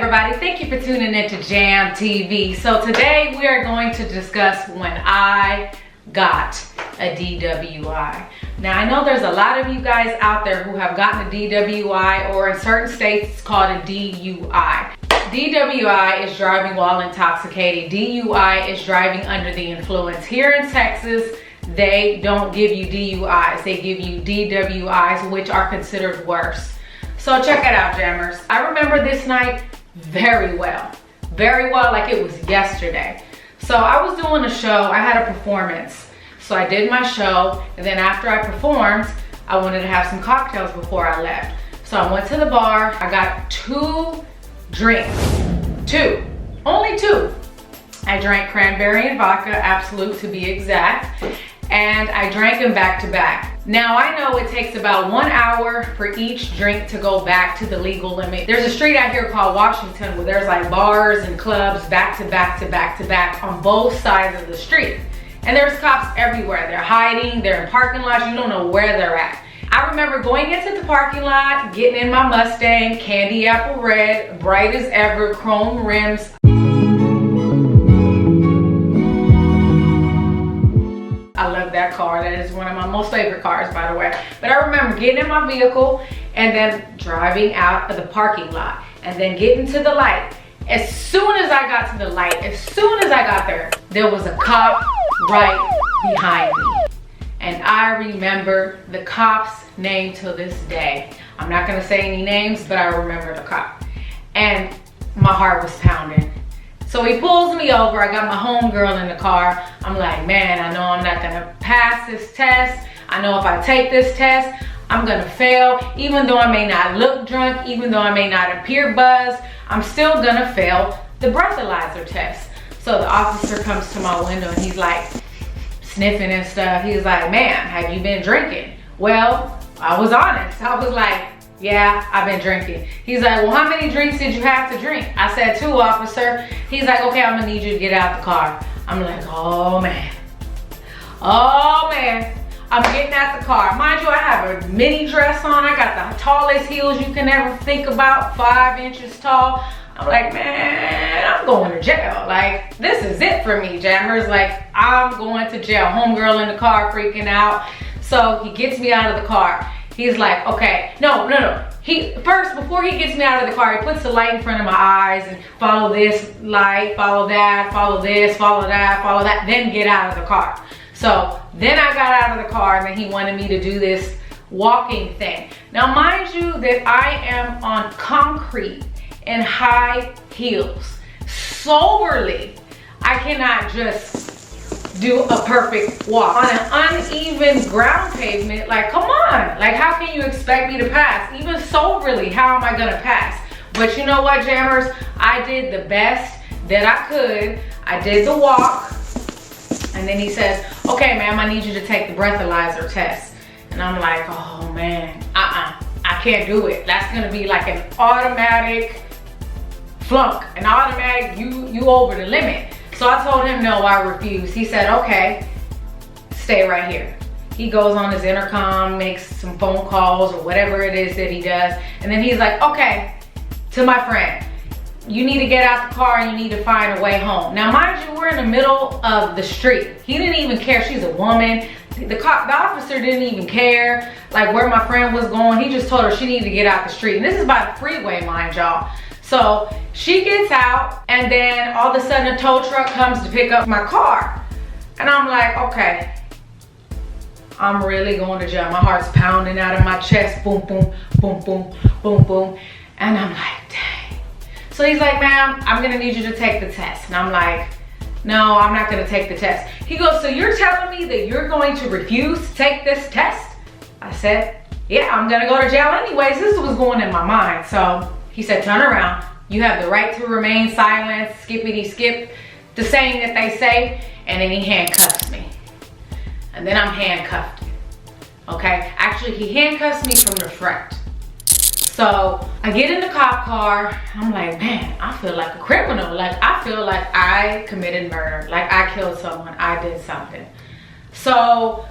everybody, thank you for tuning in to Jam TV. So today we are going to discuss when I got a DWI. Now I know there's a lot of you guys out there who have gotten a DWI, or in certain states it's called a DUI. DWI is driving while intoxicated. DUI is driving under the influence. Here in Texas, they don't give you DUIs, they give you DWIs, which are considered worse. So check it out, jammers. I remember this night very well, like it was yesterday. So I was doing a show, I had a performance. So I did my show, and then after I performed, I wanted to have some cocktails before I left. So I went to the bar, I got 2 drinks, only two. I drank cranberry and vodka, Absolute to be exact, and I drank them back to back. Now I know it takes about 1 hour for each drink to go back to the legal limit. There's a street out here called Washington where there's like bars and clubs back to back on both sides of the street. And there's cops everywhere. They're hiding, they're in parking lots, you don't know where they're at. I remember going into the parking lot, getting in my Mustang, candy apple red, bright as ever, chrome rims. I love that car. That is one of my most favorite cars, by the way. But I remember getting in my vehicle and then driving out of the parking lot and then getting to the light. As soon as I got to the light, as soon as I got there was a cop right behind me. And I remember the cop's name till this day. I'm not gonna say any names, but I remember the cop. And my heart was pounding. So he pulls me over, I got my homegirl in the car. I'm like, man, I know I'm not gonna pass this test. I know if I take this test, I'm gonna fail. Even though I may not look drunk, even though I may not appear buzzed, I'm still gonna fail the breathalyzer test. So the officer comes to my window and he's like sniffing and stuff. He's like, ma'am, have you been drinking? Well, I was honest. I was like, yeah, I've been drinking. He's like, well, how many drinks did you have to drink? I said 2, officer. He's like, okay, I'm gonna need you to get out the car. I'm like, oh man. I'm getting out the car. Mind you, I have a mini dress on. I got the tallest heels you can ever think about, 5 inches tall. I'm like, man, I'm going to jail. Like, this is it for me, jammers. Like, I'm going to jail. Homegirl in the car freaking out. So he gets me out of the car. He's like, okay, no. Before he gets me out of the car, he puts the light in front of my eyes and follow this light, follow that, follow this, follow that, then get out of the car. So then I got out of the car and then he wanted me to do this walking thing. Now, mind you that I am on concrete in high heels. Soberly, I cannot just do a perfect walk on an uneven ground pavement. Like, come on, like how can you expect me to pass? Even soberly, how am I gonna pass? But you know what, jammers, I did the best that I could. I did the walk, and then he says, okay ma'am, I need you to take the breathalyzer test. And I'm like, oh man, I can't do it. That's gonna be like an automatic flunk, an automatic you over the limit. So I told him no, I refuse. He said, okay, stay right here. He goes on his intercom, makes some phone calls or whatever it is that he does. And then he's like, okay, to my friend, you need to get out the car and you need to find a way home. Now, mind you, we're in the middle of the street. He didn't even care, she's a woman. The officer didn't even care like where my friend was going. He just told her she needed to get out the street. And this is by the freeway, mind y'all. So she gets out, and then all of a sudden a tow truck comes to pick up my car. And I'm like, okay, I'm really going to jail. My heart's pounding out of my chest, boom, boom, boom, boom, boom, boom. And I'm like, dang. So he's like, ma'am, I'm gonna need you to take the test. And I'm like, no, I'm not gonna take the test. He goes, so you're telling me that you're going to refuse to take this test? I said, yeah, I'm gonna go to jail anyways. This was going in my mind. So he said, turn around. You have the right to remain silent, skippity skip, the saying that they say, and then he handcuffs me. And then I'm handcuffed, okay? Actually, he handcuffs me from the front. So I get in the cop car, I'm like, man, I feel like a criminal. Like, I feel like I committed murder. Like I killed someone, I did something. So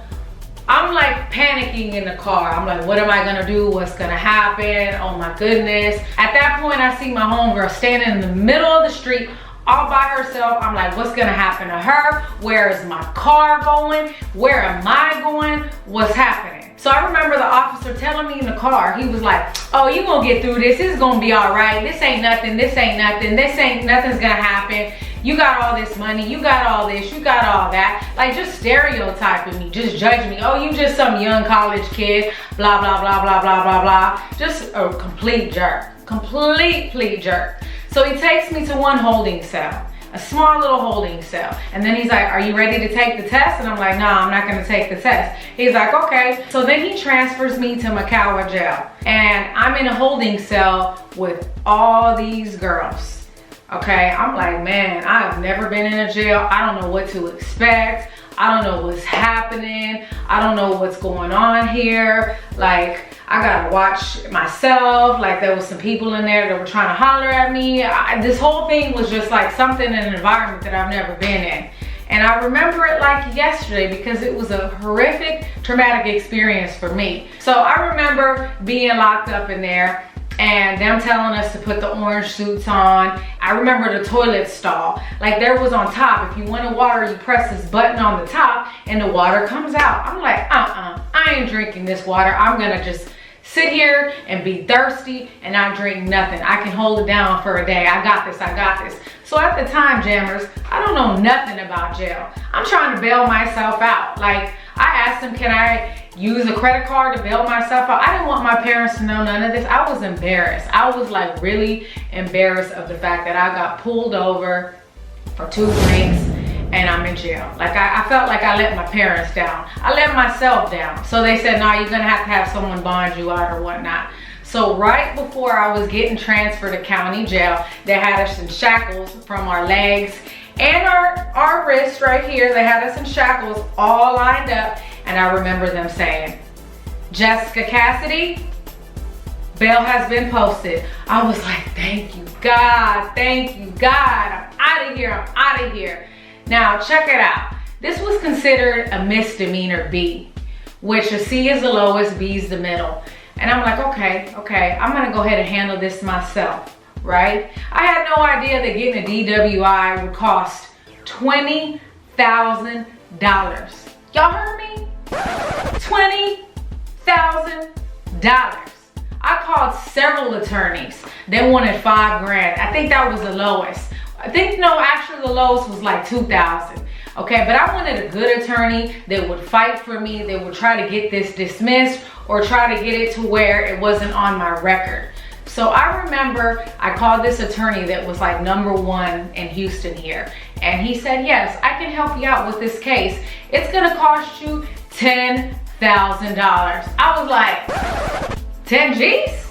I'm like panicking in the car. I'm like, what am I gonna do? What's gonna happen? Oh my goodness. At that point, I see my homegirl standing in the middle of the street all by herself. I'm like, what's gonna happen to her? Where is my car going? Where am I going? What's happening? So I remember the officer telling me in the car, he was like, oh, you gonna get through this. It's gonna be all right. This ain't nothing. This ain't nothing. Nothing's gonna happen. You got all this money. You got all this. You got all that. Like, just stereotyping me. Just judging me. Oh, you just some young college kid. Blah, blah, blah, blah, blah, blah, blah. Just a complete jerk. Complete jerk. So he takes me to one holding cell. A small little holding cell. And then he's like, are you ready to take the test? And I'm like, no, I'm not gonna take the test. He's like, okay. So then he transfers me to McCower jail. And I'm in a holding cell with all these girls. Okay, I'm like, man, I've never been in a jail. I don't know what to expect. I don't know what's happening. I don't know what's going on here. Like, I gotta watch myself. Like, there was some people in there that were trying to holler at me. This whole thing was just like something in an environment that I've never been in. And I remember it like yesterday because it was a horrific, traumatic experience for me. So I remember being locked up in there and them telling us to put the orange suits on. I remember the toilet stall. Like, there was on top. If you wanted water, you press this button on the top and the water comes out. I'm like, I ain't drinking this water. I'm gonna just sit here and be thirsty and not drink nothing. I can hold it down for a day. I got this, I got this. So at the time, jammers, I don't know nothing about jail. I'm trying to bail myself out. Like, I asked him, can I use a credit card to bail myself out? I didn't want my parents to know none of this. I was embarrassed. I was like really embarrassed of the fact that I got pulled over for 2 drinks and I'm in jail. Like, I felt like I let my parents down. I let myself down. So they said, no, you're gonna have to have someone bond you out or whatnot. So right before I was getting transferred to county jail, they had us in shackles from our legs and our wrists right here. They had us in shackles all lined up. And I remember them saying, Jessica Cassidy, bail has been posted. I was like, thank you, God. Thank you, God. I'm out of here. I'm out of here. Now, check it out. This was considered a misdemeanor B, which a C is the lowest, B is the middle. And I'm like, okay, I'm gonna go ahead and handle this myself, right? I had no idea that getting a DWI would cost $20,000. Y'all heard me? $20,000. I called several attorneys. They wanted $5 grand. I think that was the lowest. I think, no, actually the lowest was like 2,000. Okay, but I wanted a good attorney that would fight for me, that would try to get this dismissed or try to get it to where it wasn't on my record. So I remember I called this attorney that was like #1 in Houston here. And he said, yes, I can help you out with this case. It's gonna cost you $10,000. I was like, 10 G's?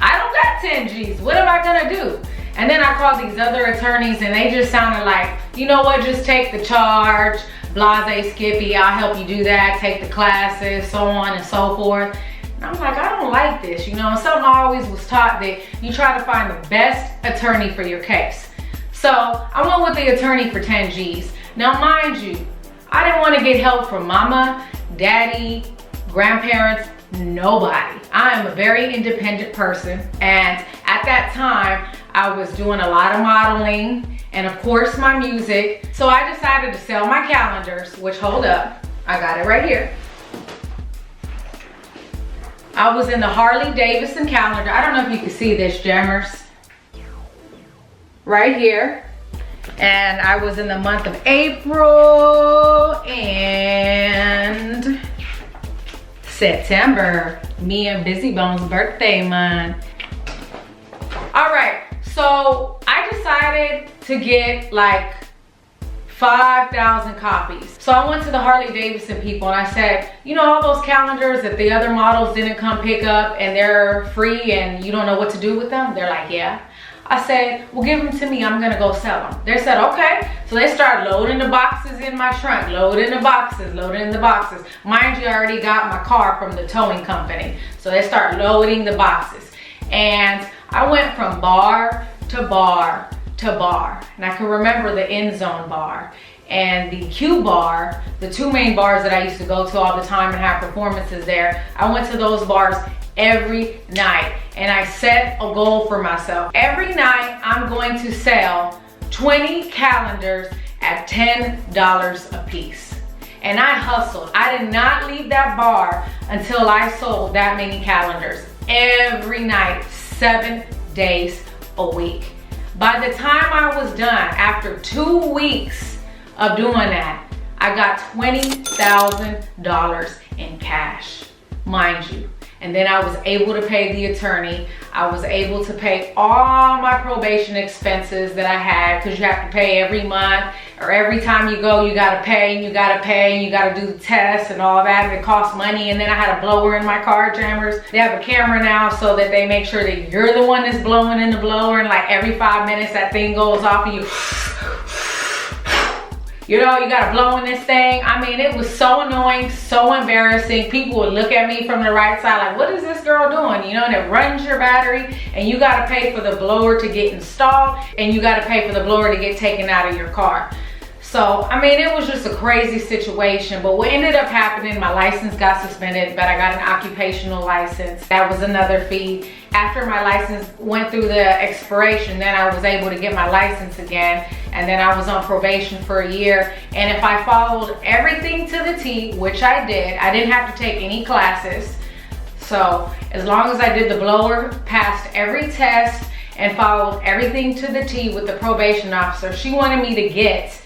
I don't got 10 G's. What am I gonna do? And then I called these other attorneys and they just sounded like, you know what, just take the charge, blase Skippy, I'll help you do that, take the classes, so on and so forth. And I'm like, I don't like this, you know, and something I always was taught that you try to find the best attorney for your case. So I went with the attorney for 10 G's. Now mind you, I didn't want to get help from mama, daddy, grandparents, nobody. I am a very independent person, and at that time, I was doing a lot of modeling and of course my music. So I decided to sell my calendars, which, hold up, I got it right here. I was in the Harley Davidson calendar. I don't know if you can see this, jammers. Right here. And I was in the month of April and September, me and Busy Bones' birthday month. All right. So I decided to get like 5,000 copies. So I went to the Harley Davidson people and I said, you know, all those calendars that the other models didn't come pick up and they're free and you don't know what to do with them? They're like, yeah. I said, well, give them to me. I'm gonna go sell them. They said, okay. So they started loading the boxes in my trunk, loading the boxes, loading the boxes. Mind you, I already got my car from the towing company. So they start loading the boxes. And I went from bar to bar to bar. And I can remember the End Zone bar and the Q bar, the two main bars that I used to go to all the time and have performances there. I went to those bars every night, and I set a goal for myself. Every night I'm going to sell 20 calendars at $10 a piece. And I hustled. I did not leave that bar until I sold that many calendars every night, 7 days a week. By the time I was done, after 2 weeks of doing that, I got $20,000 in cash, mind you. And then I was able to pay the attorney. I was able to pay all my probation expenses that I had, because you have to pay every month, or every time you go, you gotta pay, and you gotta pay, and you gotta do the tests and all that, and it costs money. And then I had a blower in my car, jammers. They have a camera now so that they make sure that you're the one that's blowing in the blower, and like every 5 minutes that thing goes off and you know, you gotta blow in this thing. I mean, it was so annoying, so embarrassing. People would look at me from the right side like, what is this girl doing? You know, and it runs your battery, and you gotta pay for the blower to get installed, and you gotta pay for the blower to get taken out of your car. So, I mean, it was just a crazy situation. But what ended up happening, my license got suspended, but I got an occupational license. That was another fee. After my license went through the expiration, then I was able to get my license again. And then I was on probation for a year. And if I followed everything to the T, which I did, I didn't have to take any classes. So as long as I did the blower, passed every test, and followed everything to the T with the probation officer, she wanted me to get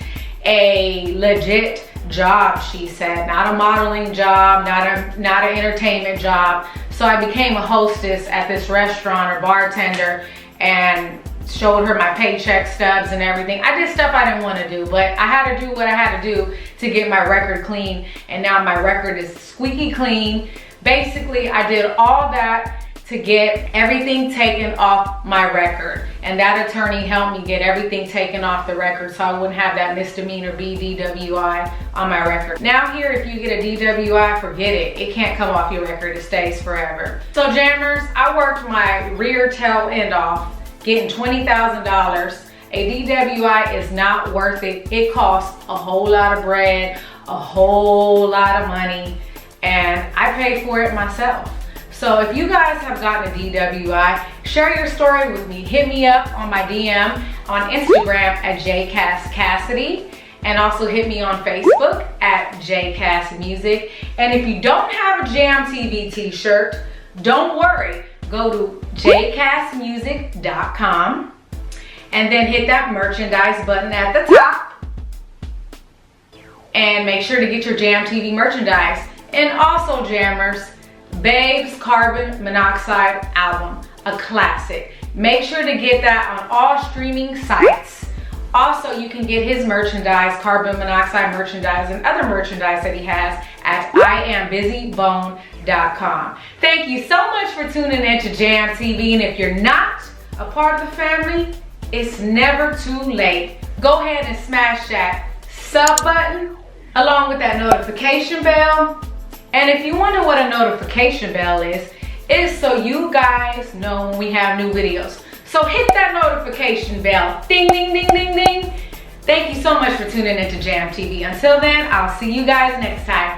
a legit job, she said, not a modeling job, not an entertainment job. So I became a hostess at this restaurant, or bartender, and showed her my paycheck stubs and everything. I did stuff I didn't want to do, but I had to do what I had to do to get my record clean, and now my record is squeaky clean. Basically, I did all that to get everything taken off my record, and that attorney helped me get everything taken off the record so I wouldn't have that misdemeanor DWI on my record. Now here, if you get a DWI, forget it. It can't come off your record. It stays forever. So jammers, I worked my rear tail end off, getting $20,000. A DWI is not worth it. It costs a whole lot of bread, a whole lot of money, and I paid for it myself. So if you guys have gotten a DWI, share your story with me. Hit me up on my DM on Instagram at jcasscassidy, and also hit me on Facebook at jcassmusic. And if you don't have a Jam TV t-shirt, don't worry. Go to jcassmusic.com and then hit that merchandise button at the top, and make sure to get your Jam TV merchandise. And also, jammers, Babe's Carbon Monoxide album, a classic. Make sure to get that on all streaming sites. Also, you can get his merchandise, Carbon Monoxide merchandise, and other merchandise that he has at IamBusyBone.com. Thank you so much for tuning in to Jam TV. And if you're not a part of the family, it's never too late. Go ahead and smash that sub button along with that notification bell. And if you wonder what a notification bell is, it's so you guys know when we have new videos. So hit that notification bell. Ding, ding, ding, ding, ding. Thank you so much for tuning into Jam TV. Until then, I'll see you guys next time.